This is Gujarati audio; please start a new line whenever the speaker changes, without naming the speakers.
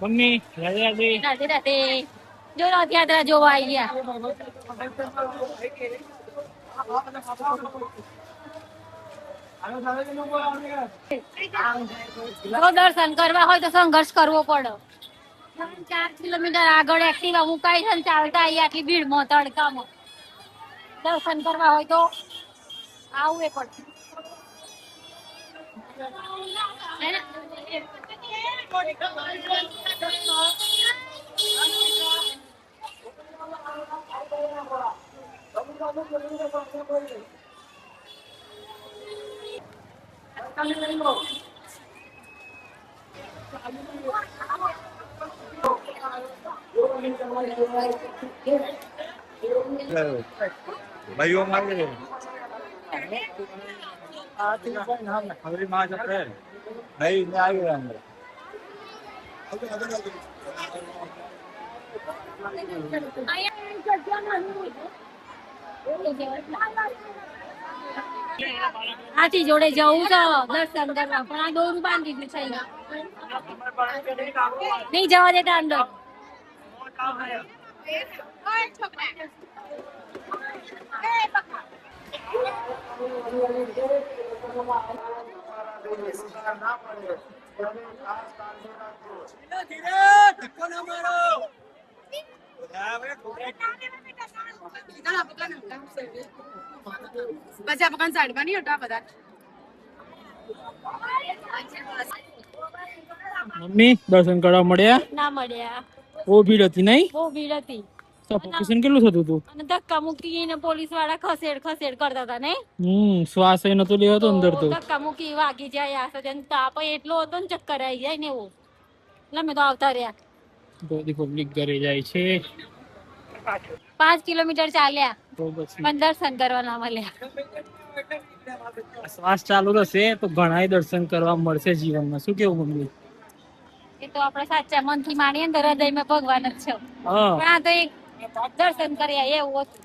મમ્મી રાધે રાધે.
રાધે રાધે. જો રથયાત્રા જોવા આવી ગયા. જો દર્શન કરવા હોય તો સંઘર્ષ કરવો પડે. 4 કિલોમીટર આગળ એક્ટિવા મુકાઈ છે ને ચાલતા આવી આટલી ભીડમાં તડકામાં. દર્શન કરવા હોય તો આવું એ પડે.
ભાઈઓ માગે હવે માં જશે ભાઈ ને આવ્યો અંદર
હાથી જોડે જવું છે દર્શન કરવા પણ આ દોરું બાંધી દીધું છે નહીં જવા દેતા અંદર.
બચા પકન સાઈડ માં નહીં હટા બધા.
મમ્મી દર્શન કરવા મળ્યા?
ના મળ્યા.
બહુ ભીડ હતી નહીં?
બહુ ભીડ હતી.
સફોકેશન કેટલું થતું હતું
અને ધક્કા મુક્કી ને પોલીસ વાળા ખસેડ કરતા હતા ને.
શ્વાસ એ નતો લેવાતો અંદર તો.
ધક્કા મુક્કી વાગી જાય આ સજન તાપ એટલો હતો ને ચક્કર આવી જાય ને એવું. એટલે અમે તો આવતા રહ્યા.
બધી પબ્લિક ઘરે જાય છે.
5 કિલોમીટર ચાલ્યા
તો પછી
પણ દર્શન કરવા ના મળ્યા.
શ્વાસ ચાલુ રહેશે તો ઘણા દર્શન કરવા મળશે જીવનમાં. શું કેવું મમ્મી?
એ તો આપણે સાચા મનથી માનીએ ને તો હૃદયમાં ભગવાન જ છે.
હા
પણ આ તો એક દર્શન કર્યા એવું હતું.